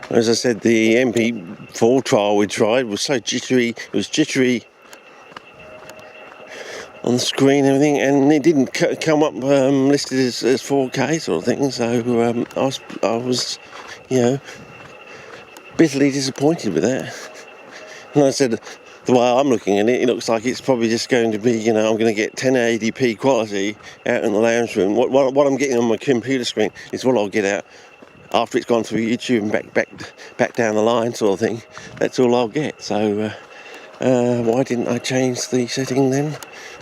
As I said, the MP4 trial we tried was so jittery. It was jittery on the screen and everything, and it didn't come up listed as 4K sort of thing. So I was, bitterly disappointed with that. And I said, the way I'm looking at it, it looks like it's probably just going to be, I'm going to get 1080p quality out in the lounge room. What I'm getting on my computer screen is what I'll get out after it's gone through YouTube and back down the line sort of thing. That's all I'll get. So why didn't I change the setting then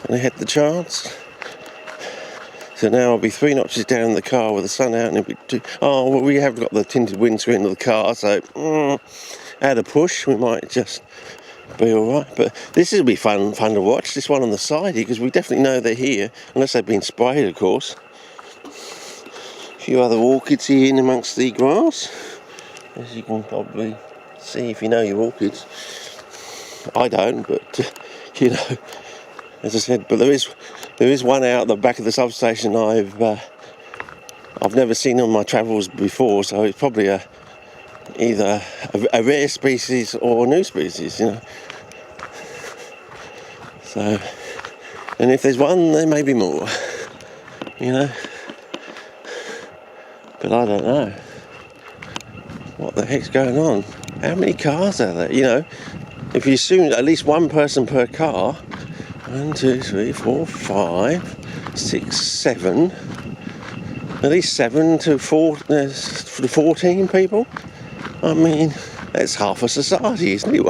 when I had the chance? So now I'll be 3 notches down in the car with the sun out, and it'll be we have got the tinted windscreen of the car, so at a push we might just be alright. But this will be fun to watch, this one on the side here, because we definitely know they're here, unless they've been sprayed, of course. A few other orchids here in amongst the grass, as you can probably see if you know your orchids. I don't, but as I said, but there is one out the back of the substation I've never seen on my travels before, so it's probably either a rare species or a new species, So, and if there's one, there may be more, But I don't know. What the heck's going on? How many cars are there? If you assume at least one person per car, 1, 2, 3, 4, 5, 6, 7, at least 7 to 14 people. I mean, that's half a society, isn't it?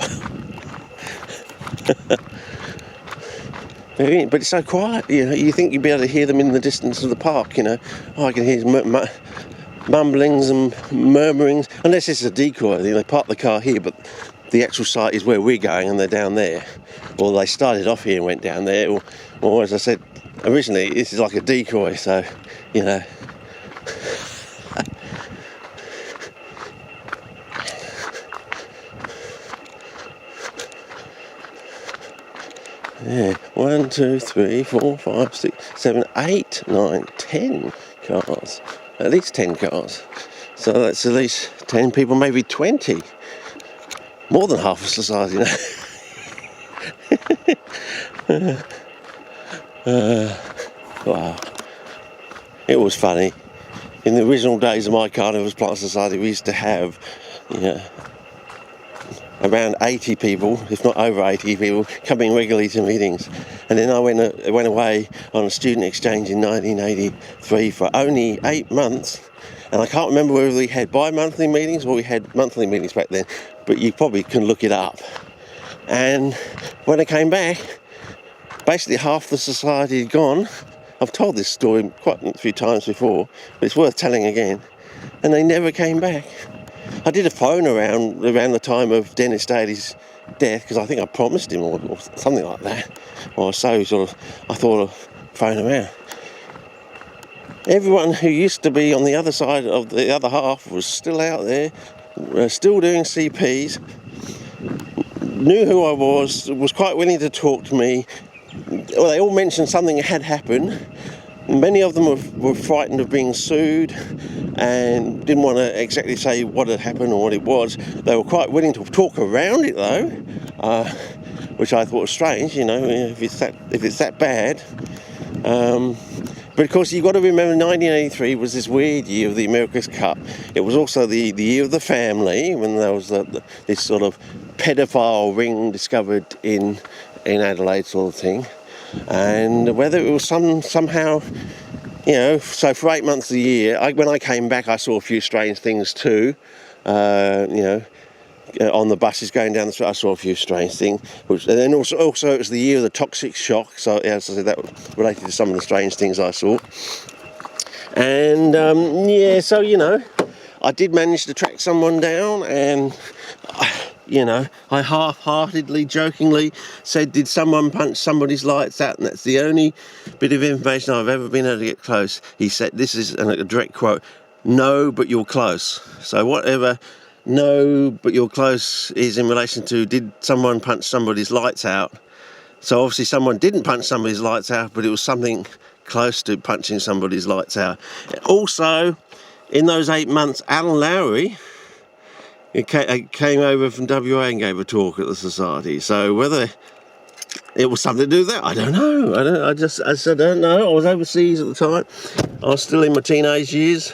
But it's so quiet, you think you'd be able to hear them in the distance of the park, I can hear mumblings and murmurings, unless it's a decoy. They park the car here, but the actual site is where we're going and they're down there. Or they started off here and went down there, or as I said originally, this is like a decoy, so, Yeah, 1, 2, 3, 4, 5, 6, 7, 8, 9, 10 cars. At least 10 cars. So that's at least 10 people, maybe 20. More than half of society now. Wow. It was funny. In the original days of my Carnivorous Plant Society, we used to have, around 80 people, if not over 80 people, coming regularly to meetings. And then I went away on a student exchange in 1983 for only 8 months. And I can't remember whether we had bi-monthly meetings or we had monthly meetings back then, but you probably can look it up. And when I came back, basically half the society had gone. I've told this story quite a few times before, but it's worth telling again. And they never came back. I did a phone around the time of Dennis Daly's death, because I think I promised him or something like that. Or so I thought I'd phone around. Everyone who used to be on the other side of the other half was still out there, still doing CPs, knew who I was quite willing to talk to me. Well, they all mentioned something had happened. Many of them were frightened of being sued and didn't want to exactly say what had happened or what it was. They were quite willing to talk around it though, which I thought was strange, if it's that bad. But of course you've got to remember 1983 was this weird year of the America's Cup. It was also the year of the family, when there was this sort of pedophile ring discovered in Adelaide sort of thing. And whether it was somehow, so for 8 months of the year, when I came back I saw a few strange things too. On the buses going down the street I saw a few strange things. And then also it was the year of the toxic shock, so as I said, that was related to some of the strange things I saw. And I did manage to track someone down, and I half-heartedly, jokingly said, did someone punch somebody's lights out? And that's the only bit of information I've ever been able to get close. He said, this is a direct quote, "No, but you're close." So whatever "no, but you're close" is in relation to, did someone punch somebody's lights out? So obviously someone didn't punch somebody's lights out, but it was something close to punching somebody's lights out. Also, in those 8 months, Alan Lowry came over from WA and gave a talk at the society. So whether it was something to do with that, I don't know. I don't know. I was overseas at the time. I was still in my teenage years.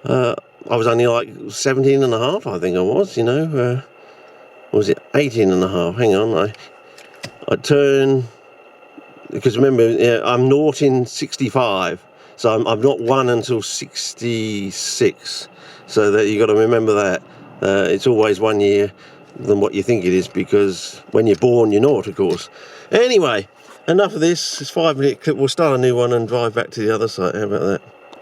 I was only like 17 and a half, I think I was, you know. Or was it 18 and a half? Hang on. I turned, because remember, I'm naught in 65. So I'm not one until 66. So that you got to remember that. It's always 1 year than what you think it is, because when you're born, you're naught, of course. Anyway, enough of this. It's 5-minute clip. We'll start a new one and drive back to the other side. How about that?